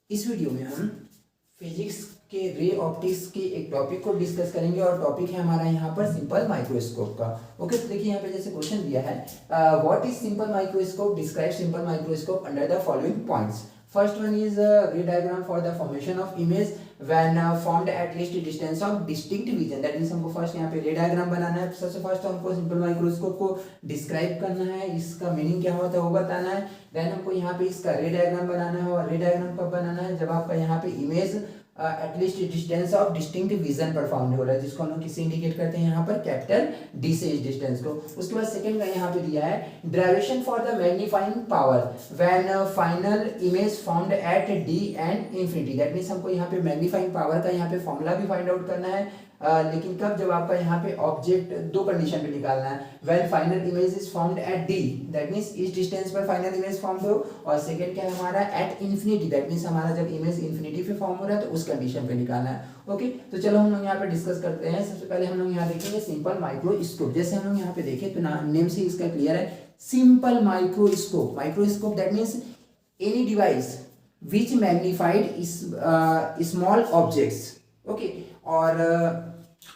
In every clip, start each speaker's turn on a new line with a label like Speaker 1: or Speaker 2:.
Speaker 1: इस वीडियो में हम फिजिक्स के रे ऑप्टिक्स के एक टॉपिक को डिस्कस करेंगे और टॉपिक है हमारा यहाँ पर सिंपल माइक्रोस्कोप का। ओके, तो देखिए यहाँ पे जैसे क्वेश्चन दिया है, what is simple microscope, describe simple microscope under the following points. First one is रे diagram for the formation of image when formed at least distance of distinct vision. That means हमको first यहाँ पे रे diagram बनाना है। सबसे first हमको simple microscope को describe करना है, इसका मीनिंग क्या होता है वो बताना है। देन हमको यहाँ पे इसका रे डायग्राम बनाना है, और रे डायग्राम कब बनाना है, जब आपका यहाँ पे image at least distance of distinct vision पर फाउंड हो रहा है, जिसको हम लोग किससे इंडिकेट करते हैं यहाँ पर कैपिटल डी से इस डिस्टेंस को। उसके बाद सेकंड का यहाँ पे दिया है derivation for the magnifying power when final image found at the end infinity. That means हमको यहाँ पे मैग्नीफाइंग पावर का यहाँ पे फॉर्मूला भी फाइंड आउट करना है, लेकिन कब, जब आपका यहाँ पे ऑब्जेक्ट दो कंडीशन पे निकालना है। When final image is found at D, that means इस डिस्टेंस पर फाइनल इमेज फॉर्म हो, और सेकंड क्या है हमारा एट इंफिनिटी, दैट मींस हमारा जब इमेज इंफिनिटी पे फॉर्म हो रहा है तो उस कंडीशन पे निकालना है। ओके, तो चलो हम लोग यहाँ पे डिस्कस करते हैं। सबसे पहले हम लोग यहाँ देखेंगे सिंपल माइक्रोस्कोप। जैसे हम लोग यहाँ पे देखें तो नेम से इसका क्लियर है, simple microscope. Microscope that means any device which magnified small objects. Okay, और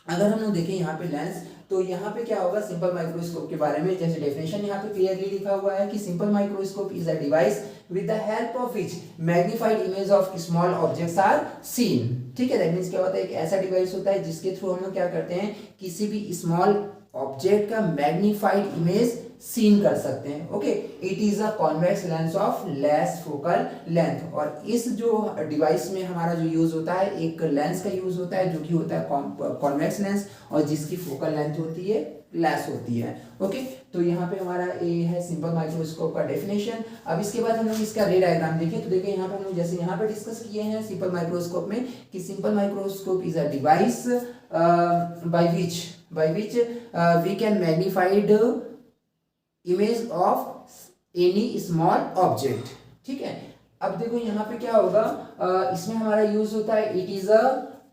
Speaker 1: अगर हम लोग देखें यहाँ पे लेंस, तो यहाँ पे क्या होगा सिंपल माइक्रोस्कोप के बारे में, जैसे डेफिनेशन यहाँ पे क्लियरली लिखा हुआ है कि simple microscope is a device with the help of which magnified image of small objects are seen. ठीक है, दैट मींस क्या होता है, एक ऐसा डिवाइस होता है जिसके थ्रू हम लोग क्या करते हैं, किसी भी स्मॉल ऑब्जेक्ट का मैग्नीफाइड इमेज सीन कर सकते हैं। Okay, it is a convex lens of less focal length. और इस जो डिवाइस में हमारा जो यूज होता है, एक लेंस का यूज होता है जो कि होता है कॉन्वेक्स लेंस, और जिसकी फोकल लेंथ होती है लेस होती है। ओके, तो यहाँ पे हमारा ये है सिंपल माइक्रोस्कोप का डेफिनेशन। अब इसके बाद हम लोग इसका रे डायग्राम देखें, तो देखिए यहाँ पे हम लोग जैसे यहाँ पे डिस्कस किए हैं सिंपल माइक्रोस्कोप में कि simple microscope is a device by which we can magnified image of any small object. ठीक है, अब देखो यहाँ पे क्या होगा, इसमें हमारा यूज होता है, it is a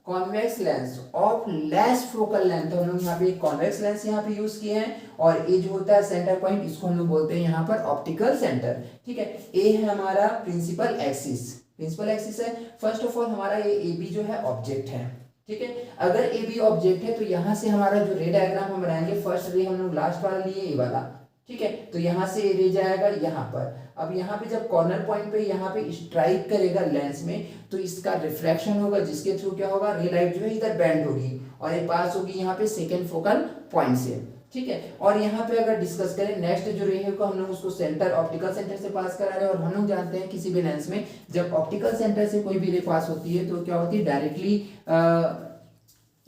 Speaker 1: convex lens of less focal length. हम लोग यहाँ पे कॉन्वेक्स लेंस यहाँ पे यूज किए हैं, और ये जो होता है सेंटर पॉइंट, इसको हम लोग बोलते हैं यहाँ पर ऑप्टिकल सेंटर। ठीक है, ए है हमारा प्रिंसिपल एक्सिस, प्रिंसिपल एक्सिस है। फर्स्ट ऑफ ऑल हमारा ये ए बी जो है ऑब्जेक्ट है। ठीक है, अगर ए बी ऑब्जेक्ट है तो यहाँ से हमारा जो रे डायग्राम हम बनाएंगे, फर्स्ट रे हम लोग लास्ट वाला लिए ए वाला। ठीक है, तो यहाँ से रे जाएगा यहाँ पर। अब यहाँ पे जब कॉर्नर पॉइंट पे यहाँ पे स्ट्राइक करेगा लेंस में, तो इसका रिफ्लेक्शन होगा, जिसके थ्रू क्या होगा, रे लाइट जो है इधर बेंड होगी और ये पास होगी यहाँ पे सेकेंड फोकल पॉइंट से। ठीक है, और यहाँ पे अगर डिस्कस करें नेक्स्ट जो रे है को हम लोग उसको सेंटर, ऑप्टिकल सेंटर से पास करा रहे हैं। और हम लोग जानते हैं किसी भी लेंस में जब ऑप्टिकल सेंटर से कोई भी रे पास होती है तो क्या होती है, डायरेक्टली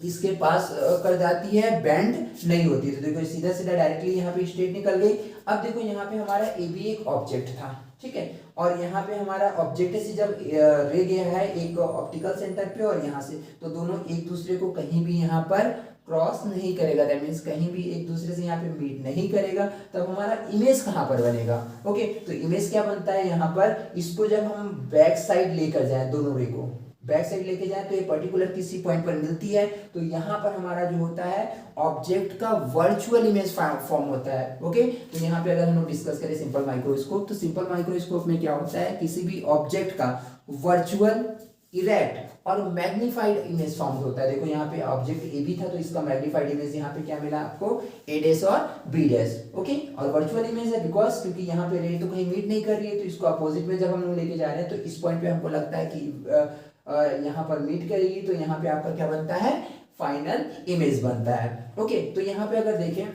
Speaker 1: इसके पास कर जाती है, बेंड नहीं होती। तो देखो सीधा सीधा डायरेक्टली यहाँ पे स्ट्रेट निकल गई। अब देखो यहाँ पे हमारा ए बी एक ऑब्जेक्ट था। ठीक है, और यहाँ पे हमारा ऑब्जेक्ट से जब रे गया है एक ऑप्टिकल सेंटर पे और यहाँ से, तो दोनों एक दूसरे को कहीं भी यहाँ पर क्रॉस नहीं करेगा। दैट मींस कहीं भी एक दूसरे से यहाँ पे मीट नहीं करेगा। तब हमारा इमेज कहाँ पर बनेगा। ओके, तो इमेज क्या बनता है यहाँ पर, इसको जब हम बैक साइड लेकर जाए, दोनों रे को बैक साइड लेके जाए तो ये पर्टिकुलर किसी पॉइंट पर मिलती है, तो यहाँ पर हमारा जो होता है ऑब्जेक्ट का वर्चुअल इमेज फॉर्म होता है। ओके, तो यहाँ पे अगर हम लोग डिस्कस करें सिंपल माइक्रोस्कोप, तो सिंपल माइक्रोस्कोप में क्या होता है, किसी भी ऑब्जेक्ट का वर्चुअल, इरेक्ट और मैग्नीफाइड इमेज फॉर्म होता है। देखो यहाँ पे ऑब्जेक्ट ए बी था, तो इसका मैग्नीफाइड इमेज यहाँ पे क्या मिला आपको, ए डैश और बी डैश। ओके, और वर्चुअल इमेज है बिकॉज क्योंकि यहाँ पे रे तो कहीं मीट नहीं कर रही है, तो इसको अपोजिट में जब हम लोग लेके जा रहे हैं तो इस पॉइंट पे हमको लगता है कि यहाँ पर मीट करेगी, तो यहाँ पे आपका क्या बनता है, फाइनल इमेज बनता है। ओके, तो यहाँ पे अगर देखें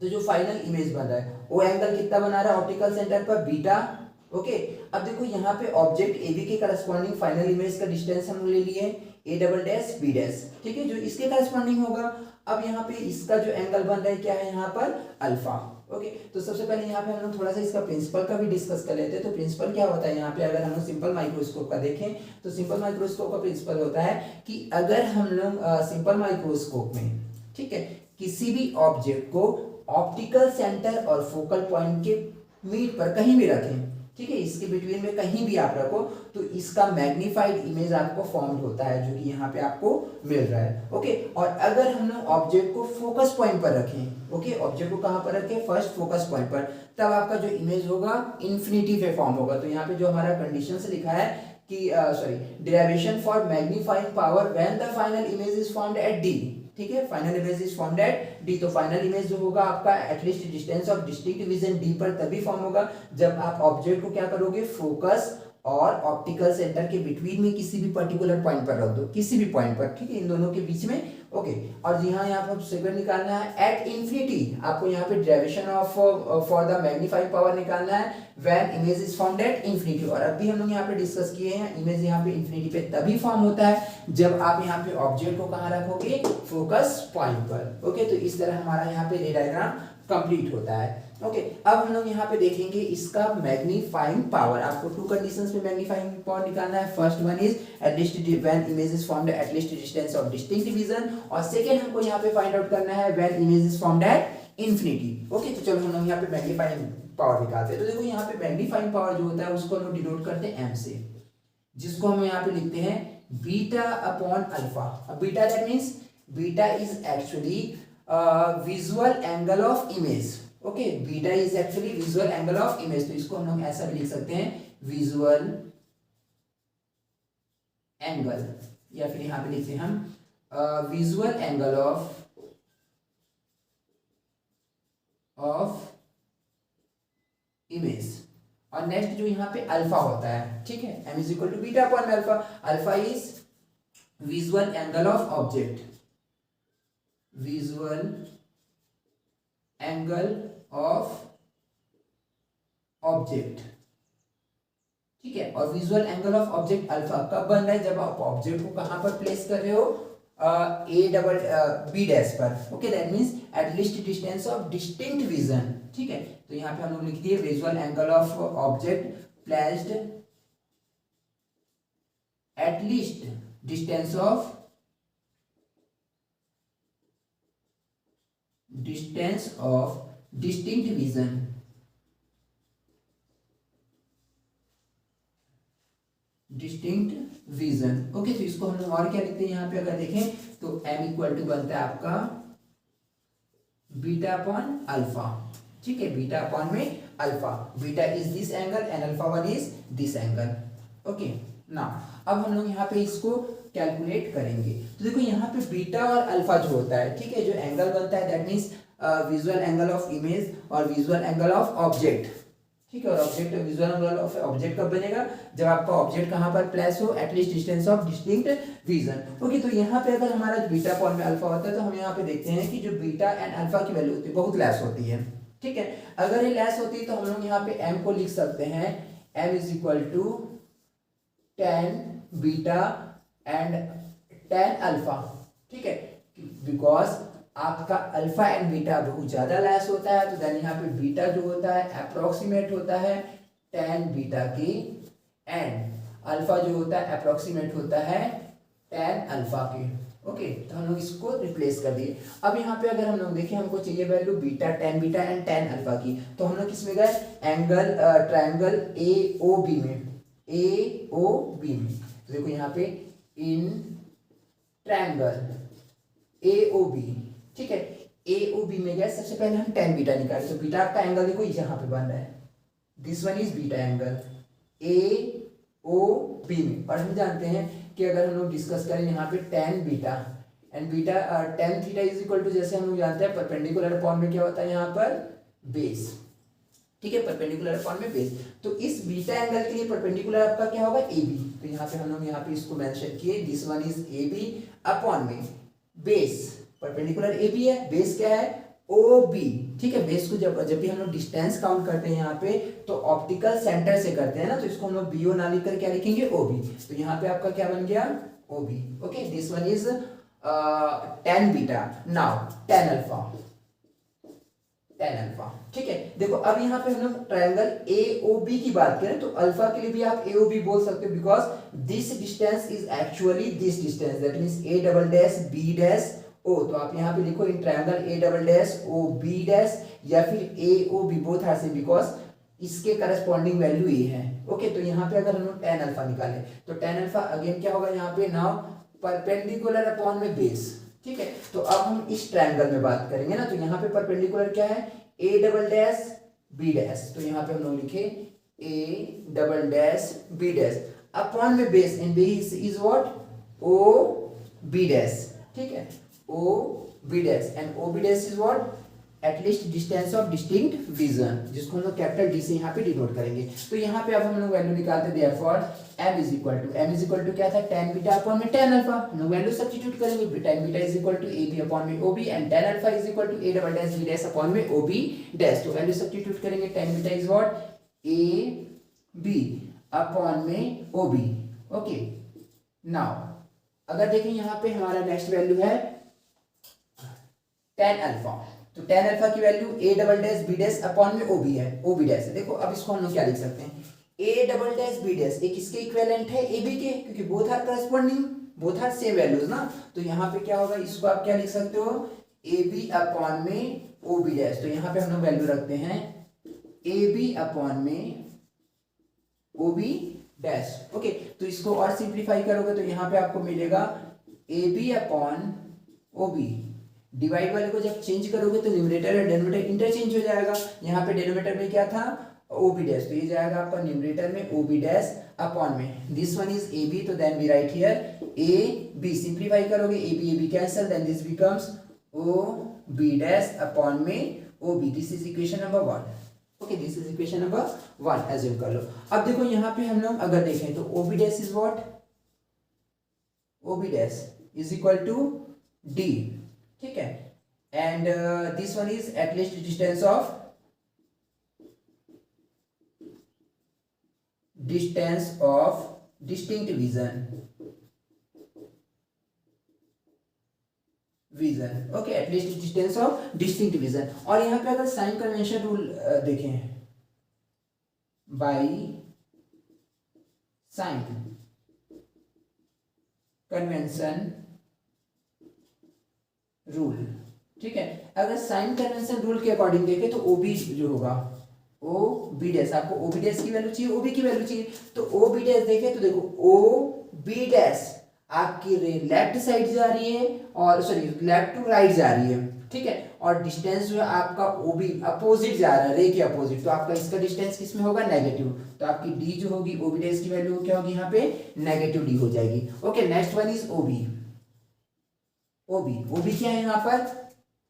Speaker 1: तो जो फाइनल इमेज बन रहा है वो एंगल कितना बना रहा है ऑप्टिकल सेंटर पर, बीटा। ओके, अब देखो यहाँ पे ऑब्जेक्ट ए बी के करस्पॉन्डिंग फाइनल इमेज का डिस्टेंस हम ले लिए A double dash B dash. ठीक है, जो इसके करस्पॉन्डिंग होगा। अब यहाँ पे इसका जो एंगल बन रहा है क्या है यहाँ पर, अल्फा। ओके, तो सबसे पहले यहाँ पे हम लोग थोड़ा सा इसका प्रिंसिपल का भी डिस्कस कर लेते हैं। तो प्रिंसिपल क्या होता है यहाँ पे, अगर हम लोग सिंपल माइक्रोस्कोप का देखें तो सिंपल माइक्रोस्कोप का प्रिंसिपल होता है कि अगर हम लोग सिंपल माइक्रोस्कोप में, ठीक है, किसी भी ऑब्जेक्ट को ऑप्टिकल सेंटर और फोकल पॉइंट के मीट पर कहीं भी रखें, ठीक है, इसके बिटवीन में कहीं भी आप रखो, तो इसका मैग्नीफाइड इमेज आपको फॉर्म्ड होता है, जो कि यहाँ पे आपको मिल रहा है। ओके, और अगर हम लोग ऑब्जेक्ट को फोकस पॉइंट पर रखें, ओके, ऑब्जेक्ट को कहाँ पर रखें, फर्स्ट फोकस पॉइंट पर, तब आपका जो इमेज होगा इन्फिनिटी पे फॉर्म होगा। तो यहाँ पे जो हमारा कंडीशन से लिखा है कि sorry derivation for magnifying power when the final image is formed eight D, ठीक है, final image is formed eight D. तो फाइनल इमेज जो होगा आपका at least distance of distinct vision D पर तभी फॉर्म होगा जब आप ऑब्जेक्ट को क्या करोगे, फोकस और ऑप्टिकल सेंटर के बिटवीन में किसी भी पर्टिकुलर पॉइंट पर रख दो, किसी भी पॉइंट पर, ठीक है, इन दोनों के बीच में। ओके, और जी हाँ, यहाँ पर सेकंड निकालना है एट इन्फिनिटी, आपको यहाँ पे derivation of for the magnifying power निकालना है when image is formed at infinity. और अभी हम लोग यहाँ पे डिस्कस किए हैं इमेज यहाँ पे इन्फिनिटी पे तभी फॉर्म होता है जब आप यहाँ पे ऑब्जेक्ट को कहाँ रखोगे, फोकस पॉइंट पर। ओके, तो इस तरह हमारा यहाँ पे रे डायग्राम कंप्लीट होता है। ओके, अब हम लोग यहाँ पे देखेंगे इसका मैग्नीफाइंग पावर। आपको टू कंडीशंस में मैग्नीफाइंग पावर निकालना है। First one is at least when image is formed at least distance of distinct vision, और सेकंड हमको यहाँ पे फाइंड आउट करना है when image is formed at infinity. Okay, तो चलो हम लोग यहाँ पे मैग्नीफाइंग पावर निकालते हैं। तो देखो यहाँ पे मैग्नीफाइंग पावर जो होता है उसको हम डिनोट करते हैं एम से, जिसको हम यहाँ पे लिखते हैं बीटा अपॉन अल्फा। अब beta that means beta is actually visual angle of image. Okay, beta is actually visual angle of image, तो इसको हम लोग ऐसा भी लिख सकते हैं विजुअल एंगल, या फिर यहां पे लिखते हैं हम विजुअल एंगल ऑफ इमेज। और नेक्स्ट जो यहाँ पे अल्फा होता है, ठीक है, m is equal to beta upon alpha. Alpha is visual angle of object, visual angle of object, ठीक है। और visual angle of object alpha कब बन रहा है, जब आप ऑब्जेक्ट को कहां पर प्लेस कर रहे हो, ए डबल बी डैश पर। Okay, that means eight least distance of distinct vision, ठीक है। तो यहाँ पे हम लोग लिख दिए visual angle of object placed at least distance of distinct vision, distinct vision. Okay, तो इसको हम लोग और क्या लिखते हैं यहाँ पे, अगर देखें तो m इक्वल टू बनता है आपका बीटा अपॉन अल्फा, ठीक है, बीटा अपॉन में alpha. Beta is this angle and alpha one is this angle. Okay, ना अब हम लोग यहाँ पे इसको कैलकुलेट करेंगे। तो देखो यहाँ पे बीटा और अल्फा जो होता है, ठीक है, जो एंगल बनता है that means visual angle of image और विजुअल एंगल ऑफ ऑब्जेक्ट, ठीक है। और object visual angle of object कब बनेगा, जब आपका ऑब्जेक्ट कहाँ पर प्लेस हो, at least distance of distinct vision. Okay, तो यहाँ पे अगर हमारा बीटा अपॉन में अल्फा होता है तो हम यहाँ पे देखते हैं कि जो बीटा एंड अल्फा की वैल्यू होती है बहुत लेस होती है, ठीक है। अगर ये लेस होती है तो हम लोग यहाँ पे m को लिख सकते हैं m is equal to tan beta and tan alpha, ठीक है, बिकॉज आपका अल्फा एंड बीटा बहुत ज्यादा लेस होता है, तो देन यहाँ पे बीटा जो होता है अप्रोक्सीमेट होता है tan बीटा की, एंड अल्फा जो होता है अप्रोक्सीमेट होता है tan अल्फा की। ओके, तो हम लोग इसको रिप्लेस कर दिए। अब यहाँ पे अगर हम लोग देखें हमको चाहिए value beta tan beta and tan alpha की, तो हम लोग किसमें गए, एंगल ट्रायंगल AOB में, AOB में। तो देखो यहाँ पे इन ट्रायंगल AOB, ठीक है, AOB में गए, सबसे पहले हम tan बीटा निकाले। तो बीटा का एंगल देखो यहाँ पे बन रहा है, this one is beta angle AOB में। और हम जानते हैं कि अगर हम लोग डिस्कस करें यहाँ पे tan beta and beta tan theta is equal to, जैसे हम लोग जानते हैं परपेंडिकुलर अपॉन में क्या होता है यहाँ पर बेस, ठीक है, परपेंडिकुलर अपॉन में बेस। तो इस बीटा एंगल के लिए परपेंडिकुलर आपका क्या होगा, AB। तो यहाँ पे हम लोग यहाँ पे इसको मेंशन किए, this one is AB upon में बेस, परपेंडिकुलर AB है, बेस क्या है OB, ठीक है। बेस को जब भी हम लोग डिस्टेंस काउंट करते हैं यहाँ पे तो ऑप्टिकल सेंटर से करते हैं ना, तो इसको हम लोग BO ना लिखकर क्या लिखेंगे OB। तो यहाँ पे आपका क्या बन गया OB। Okay, this one is tan beta, now tan alpha, ठीक है। देखो अब यहाँ पे हम लोग ट्रायंगल AOB की बात करें तो अल्फा के लिए भी आप AOB बोल सकते हो, because this distance is actually this distance, that means A double dash B dash O। तो आप यहाँ पे लिखो in triangle A double dash OB dash या फिर AOB, both are same, because इसके करस्पॉन्डिंग वैल्यू ये है। ओके, तो यहाँ पे अगर हम लोग tan अल्फा निकालें तो tan अल्फा अगेन क्या होगा यहाँ पे, नाउ परपेंडिकुलर अपॉन में बेस, ठीक है। तो अब हम इस ट्रायंगल में बात करेंगे ना, तो यहाँ पे परपेंडिकुलर क्या है A double dash B dash, तो यहाँ पे हम लोग लिखे A double dash B dash. Upon में base, and base is what, O B dash, ठीक है, O B dash, and O B dash is what, at least distance of distinct vision, जिसको हम लोग कैपिटल डी से यहाँ पे डिनोट करेंगे। तो यहाँ पे अब हम लोग वैल्यू निकालते, therefore m is equal to क्या था, tan बीटा अपॉन में tan अल्फा, हम लोग वैल्यू सब्स्टिट्यूट करेंगे, tan beta is equal to ab upon में ob, and tan alpha is equal to a double dash b dash upon में ob dash. तो value substitute करेंगे, tan beta is what, ab upon में ob। Okay, now अगर देखें यहाँ पे हमारा नेक्स्ट वैल्यू है tan अल्फा, तो tan अल्फा की value a double dash b dash upon में ob है, ob डैश। देखो अब इसको हम लोग क्या लिख सकते हैं, a double dash b dash एक किसके इक्विवेलेंट है, ab के, क्योंकि both are corresponding, both are same values ना। तो यहाँ पे क्या होगा, इसको आप क्या लिख सकते हो, ab अपॉन में ob डैश। तो यहाँ पे हम लोग वैल्यू रखते हैं ab अपॉन में ob डैश। ओके, तो इसको और सिंप्लीफाई करोगे तो यहाँ पे आपको मिलेगा ab अपॉन ob, डिवाइड वाले को जब चेंज करोगे तो न्यूमरेटर और डिनोमिनेटर इंटरचेंज हो जाएगा। यहाँ पे डिनोमिनेटर में क्या था, ob डैश, तो ये जाएगा आपका न्यूमरेटर में ob डैश अपॉन में दिस वन इज ab, तो then we write here ab, simplify करोगे ab cancel, then this becomes ob dash upon में ob। This is equation number 1। Okay, this is equation number 1, assume कर लो। अब देखो यहाँ पे हम लोग अगर देखें तो ob dash is what, ob dash is equal to d, ठीक है, and this one is at least distance of distinct vision, okay, at least distance of distinct vision. और यहाँ पे अगर साइन कन्वेंशन रूल देखें, बाई साइन कन्वेंशन रूल, ठीक है, अगर साइन कन्वेंशन रूल के अकॉर्डिंग देखें तो OB जो होगा, OB डैश, आपको OB डैश की वैल्यू चाहिए, OB की वैल्यू चाहिए, तो OB डैश देखें तो देखो OB डैश आपकी लेफ्ट साइड जा रही है, और सॉरी लेफ्ट टू राइट जा रही है, ठीक है, और डिस्टेंस जो है आपका OB अपोजिट जा रहा है, रे के अपोजिट, तो आपका इसका डिस्टेंस किस में होगा, नेगेटिव, तो आपकी D जो होगी OB डैश की वैल्यू क्या होगी, यहाँ पे नेगेटिव D हो जाएगी। Okay, next one is OB क्या है यहाँ पर,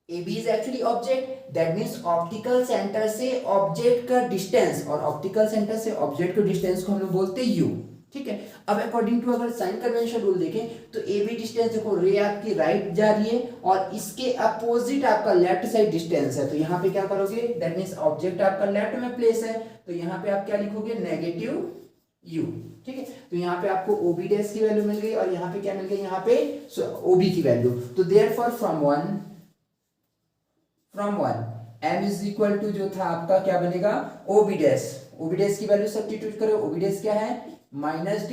Speaker 1: AB is actually object, that means optical centre से ऑब्जेक्ट का डिस्टेंस, और ऑप्टिकल सेंटर से ऑब्जेक्ट के डिस्टेंस को हम लोग बोलते हैं U, ठीक है। अब अकॉर्डिंग टू अगर साइन कन्वेंशन रूल देखें तो AB डिस्टेंस देखो, रे आपकी राइट जा रही है और इसके अपोजिट आपका लेफ्ट साइड डिस्टेंस है, तो यहाँ पे क्या करोगे, दैट मीन्स ऑब्जेक्ट आपका लेफ्ट में प्लेस है, तो यहाँ पे आप क्या लिखोगे, नेगेटिव U, ठीक है। तो यहाँ पे आपको OB डैश की वैल्यू मिल गई, और यहाँ पे क्या मिल गई, यहाँ पे OB की वैल्यू। तो therefore from one m is equal to जो था आपका क्या बनेगा, OB डैश की वैल्यू सब्स्टिट्यूट करो, OB डैश क्या है, माइनस D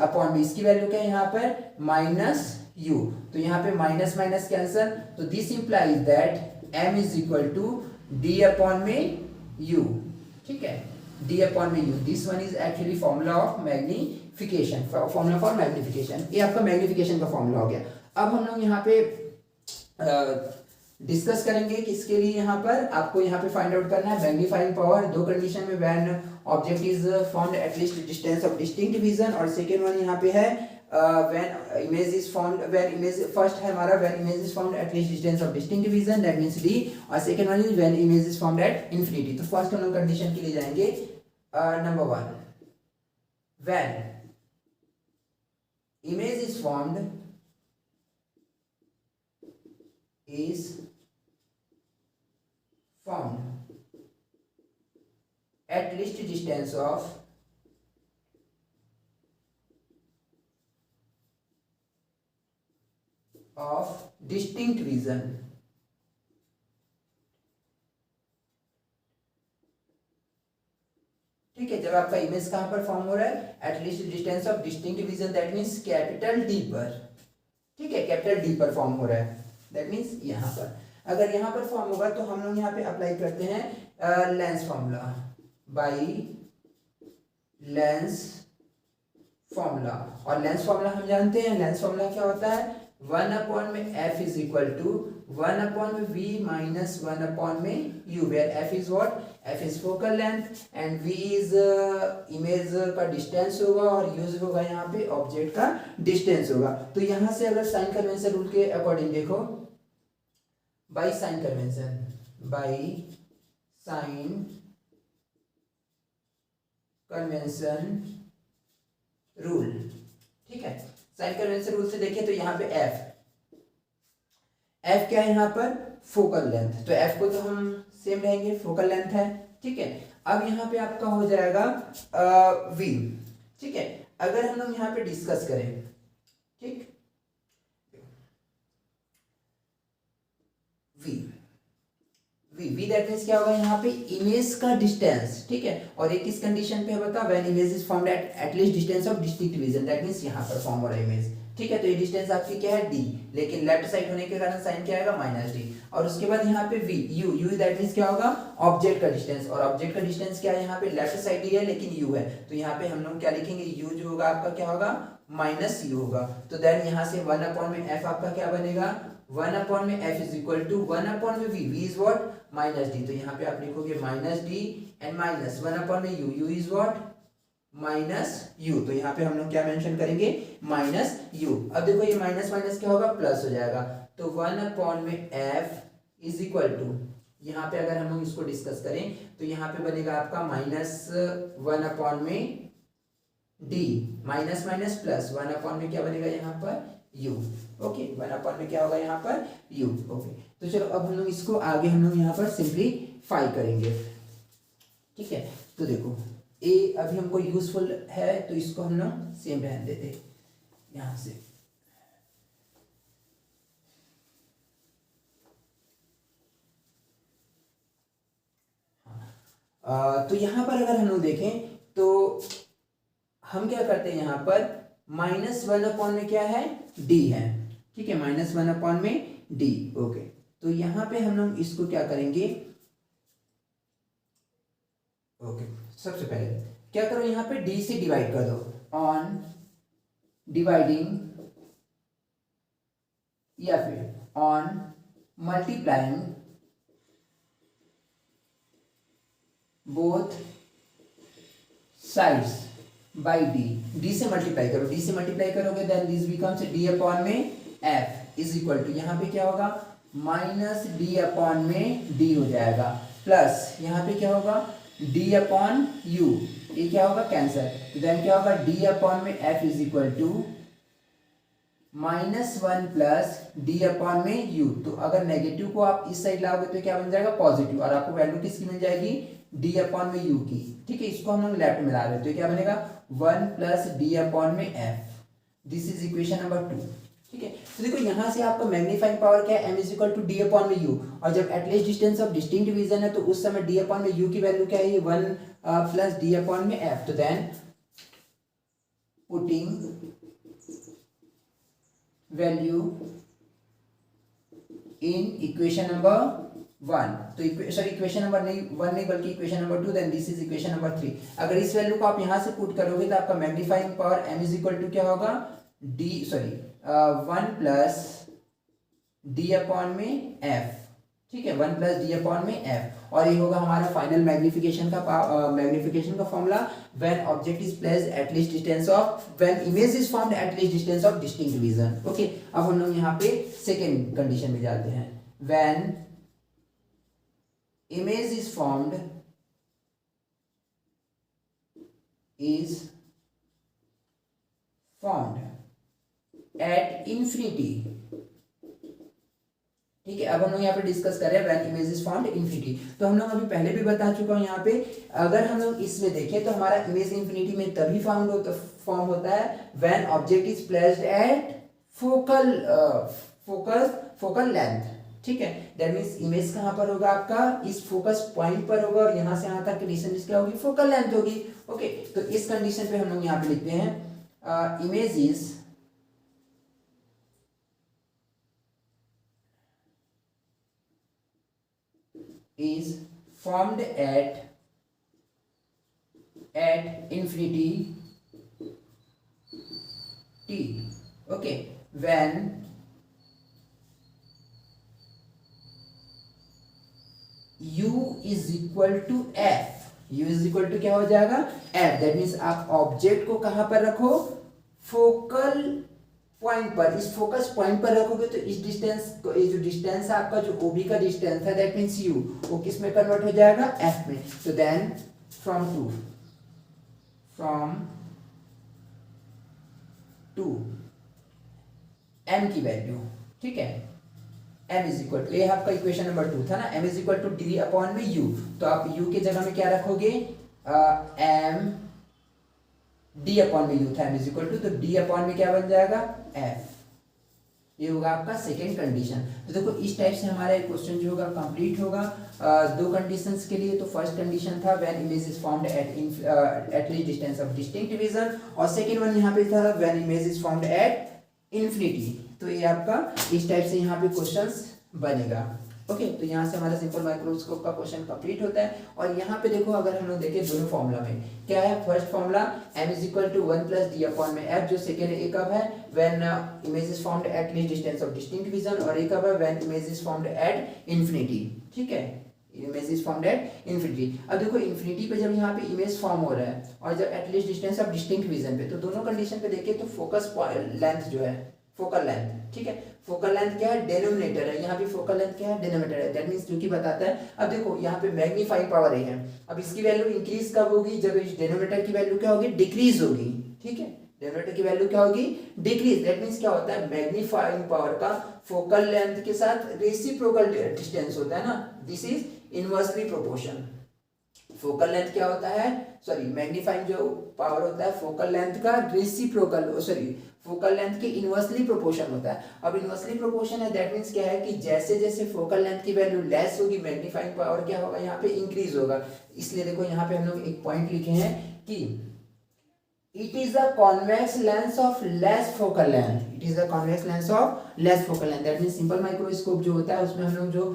Speaker 1: अपॉन में इसकी वैल्यू क्या है यहाँ पर, माइनस U, तो यहाँ पे माइनस माइनस कैंसल, तो this implies that m is equal to D upon में U, ठीक है, D अपॉन में U। This one is actually formula of magnification, formula for magnification, ये आपका मैग्निफिकेशन का फॉर्मूला हो गया। अब हम लोग यहाँ पे डिस्कस करेंगे किसके लिए, यहाँ पर आपको यहाँ पे फाइंड आउट करना है मैग्नीफाइंग पावर, दो कंडीशन में, when object is found at least distance of distinct vision, और सेकेंड वन यहाँ पे है when image is found, when image, first है हमारा when image is found at least distance of distinct vision, that means D, और second one is when image is found at infinity. तो first हम लोग condition के लिए जाएंगे, number 1, when image is found at least distance of distinct vision, ठीक है। जब आपका इमेज कहां पर फॉर्म हो रहा है, at least distance of distinct vision, that means capital D पर, ठीक है, कैपिटल D पर फॉर्म हो रहा है, दैट मींस यहाँ पर। अगर यहाँ पर फॉर्म होगा तो हम लोग यहाँ पे अप्लाई करते हैं lens formula, by lens formula, और लेंस फॉर्मूला हम जानते हैं, लेंस फॉर्मूला क्या होता है, वन अपॉन में F is equal to one upon में वी माइनस वन अपॉन में u, where f is what, f is focal length and v is image का डिस्टेंस होगा और यूज होगा यहाँ पे ऑब्जेक्ट का डिस्टेंस होगा। तो यहाँ से अगर साइन कन्वेंशन रूल के अकॉर्डिंग देखो, by sign convention, by sign convention rule, ठीक है, साइन कन्वेंशन रूल से देखिए तो यहाँ पे एफ क्या है यहाँ पर, फोकल लेंथ, तो एफ को तो हम सेम रहेंगे, फोकल लेंथ है, ठीक है। अब यहाँ पे आपका हो जाएगा वी, ठीक है। अगर हम लोग यहाँ पे डिस्कस करें, ठीक, वी वी दैट मींस क्या होगा यहाँ पे, इमेज का डिस्टेंस, ठीक है। और एक किस कंडीशन पे है बता, when image is formed at least distance of distinct division, that means यहाँ पर फॉर्म हो रहा है इमेज, ठीक है। तो ये डिस्टेंस आपकी क्या है, डी, लेकिन लेफ्ट साइड होने के कारण साइन क्या आएगा, माइनस डी। और उसके बाद यहाँ पे वी, यू दैट मींस क्या होगा, ऑब्जेक्ट का डिस्टेंस, और ऑब्जेक्ट का डिस्टेंस क्या है, यहाँ पे लेफ्ट साइड ही है लेकिन यू है, तो यहाँ पे हम लोग क्या लिखेंगे, यू जो होगा आपका क्या होगा, माइनस यू होगा। तो देन यहाँ से वन अपॉन में एफ आपका क्या बनेगा, वन अपॉन में F is equal to one upon में V is what, minus D. तो यहाँ पे आप लिखोगे minus D and minus one upon में U is what, minus U. तो यहाँ पे हम लोग क्या मेंशन करेंगे, माइनस यू। अब देखो ये माइनस माइनस क्या होगा, प्लस हो जाएगा। तो वन अपॉन में एफ इज इक्वल टू, यहाँ पे अगर हम लोग इसको डिस्कस करें तो यहाँ पे बनेगा आपका माइनस वन अपॉन में D, minus minus plus, one upon में क्या बनेगा यहाँ पर, यू, ओके, वन अपॉन में क्या होगा यहाँ पर, यू, ओके। तो चलो अब हम लोग इसको आगे हम लोग यहाँ पर सिंप्लीफाई करेंगे, ठीक है। तो देखो ए अभी हमको यूजफुल है तो इसको हम लोग सेम रहने देते यहाँ से। तो यहाँ पर अगर हम लोग देखें तो हम क्या करते हैं, यहाँ पर माइनस वन अपॉन में क्या है, डी है, ठीक है, माइनस वन अपॉन में डी, ओके। तो यहाँ पे हम लोग इसको क्या करेंगे, ओके, सबसे पहले क्या करो, यहाँ पे डी से डिवाइड कर दो, ऑन डिवाइडिंग या फिर on multiplying both sides by d, d से मल्टीप्लाई करो, डी से मल्टीप्लाई करोगे then this becomes d upon में एफ इज इक्वल टू, यहाँ पे क्या होगा, माइनस डी अपॉन में डी हो जाएगा, प्लस यहाँ पे क्या होगा, डी अपॉन यू, ये क्या होगा, कैंसर, देन क्या होगा, डी अपॉन में F is equal to minus one plus d upon में यू। तो अगर नेगेटिव को आप इस साइड लाओगे तो क्या बन जाएगा, पॉजिटिव, और आपको वैल्यू किसकी मिल जाएगी, डी अपॉन में यू की, ठीक है। इसको हम लोग लेफ्ट में ला रहे हैं तो क्या बनेगा, वन प्लस डी अपॉन में F, this is equation number 2, ठीक है। तो देखो यहाँ से आपका मैग्नीफाइंग पावर क्या है, m is equal to d upon में यू, और जब at least distance of distinct division है तो उस समय डी अपॉन में यू की वैल्यू क्या है, वन प्लस डी अपॉन में एफ। तो then putting value in equation number 1, तो सॉरी इक्वेशन नंबर नहीं बल्कि equation number 2, then this is equation number 3। अगर इस वैल्यू को आप यहां से पुट करोगे तो आपका magnifying power m is equal to क्या होगा, d sorry one plus d upon में एफ, ठीक है, वन प्लस डी अपॉन में एफ, और ये होगा हमारा फाइनल मैग्निफिकेशन का formula when object is placed at least distance of, when image is formed at least distance of distinct division, okay. अब हम लोग यहाँ पे सेकेंड कंडीशन में जाते हैं, when image is formed at infinity, ठीक है। अब हम लोग यहाँ पे डिस्कस कर रहे हैं when image is formed infinity. तो हम लोग अभी पहले भी बता चुका हूँ यहाँ पे, अगर हम लोग इसमें देखें तो हमारा इमेज इन्फिनिटी में तभी फॉर्म होता है when object is placed eight focal length, ठीक है। दैट मींस इमेज कहाँ पर होगा आपका, इस फोकस पॉइंट पर होगा, और यहाँ से यहाँ तक की डिस्टेंस क्या होगी, फोकल लेंथ होगी, ओके। तो इस कंडीशन पे हम लोग यहाँ पे लिखते हैं image is formed at infinity t, okay, when is equal to f, u is equal to क्या हो जाएगा f। दैट मीन्स आप ऑब्जेक्ट को कहां पर रखो, फोकल पॉइंट पर, इस फोकस पॉइंट पर रखोगे तो इस डिस्टेंस को, ये जो डिस्टेंस है आपका, जो OB का डिस्टेंस है दैट मीन्स u, वो किस में कन्वर्ट हो जाएगा, f में। तो देन फ्रॉम टू m की वैल्यू, ठीक है, m इज इक्वल टू, ये आपका इक्वेशन नंबर 2 था ना, m is equal to d upon में u। तो आप u के जगह में क्या रखोगे, m d अपॉन में u था, m इज इक्वल टू, तो d अपॉन में क्या बन जाएगा f। ये होगा आपका सेकेंड कंडीशन। तो देखो इस टाइप से हमारा क्वेश्चन जो होगा कंप्लीट होगा दो कंडीशंस के लिए। तो फर्स्ट कंडीशन था when image is found at least distance of distinct division, और सेकंड वन यहाँ पे था when image is found at infinity. तो ये आपका इस टाइप से यहाँ पे क्वेश्चंस बनेगा। ओके, तो यहाँ से हमारा सिंपल माइक्रोस्कोप का क्वेश्चन कंप्लीट होता है। और यहाँ पे देखो अगर हम लोग देखें दोनों फॉर्मूला में क्या है, first formula m is equal to 1 plus d upon में f, जो सेकेंड है कब है, when image is found at least distance of distinct vision, और एक कब है when image is found at infinity. ठीक है, image is found at infinity. अब देखो इन्फिनिटी पे जब यहाँ पे इमेज फॉर्म हो रहा है और जब eight least distance of distinct vision पे, तो दोनों कंडीशन पे देखें तो फोकस लेंथ जो है, फोकल लेंथ, ठीक है, फोकल लेंथ क्या है, डिनोमिनेटर है, यहाँ पे फोकल लेंथ क्या है, डिनोमिनेटर है। दैट मींस जो कि बताता है, अब देखो यहाँ पे मैग्नीफाइंग पावर है, अब इसकी वैल्यू इंक्रीज कब होगी, जब इस डिनोमिनेटर की वैल्यू क्या होगी, डिक्रीज होगी। ठीक है, डिनोमिनेटर की वैल्यू क्या होगी, डिक्रीज। दैट मींस क्या होता है, मैग्नीफाइंग पावर का फोकल लेंथ के साथ रेसिप्रोकल डिस्टेंस होता है ना, this is inversely proportion. Focal length क्या होता है, सॉरी मैग्नीफाइंग जो पावर होता है फोकल लेंथ का रेसिप्रोकल, सॉरी फोकल लेंथ के इनवर्सली प्रोपोर्शन होता है। अब इनवर्सली प्रोपोर्शन है, दैट मींस क्या है कि जैसे जैसे फोकल लेंथ की वैल्यू लेस होगी, मैग्नीफाइंग पावर क्या होगा, यहाँ पे इंक्रीज होगा। इसलिए देखो यहाँ पे हम लोग एक पॉइंट लिखे हैं कि it is a convex lens of less focal length, it is a convex lens of less focal length. That means simple microscope जो होता है उसमें हम लोग जो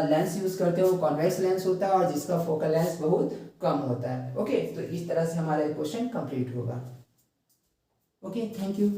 Speaker 1: लेंस यूज करते हैं वो कॉन्वेक्स लेंस होता है, और जिसका फोकल लेंथ बहुत कम होता है। ओके, तो इस तरह से हमारा क्वेश्चन कंप्लीट होगा। Okay, thank you.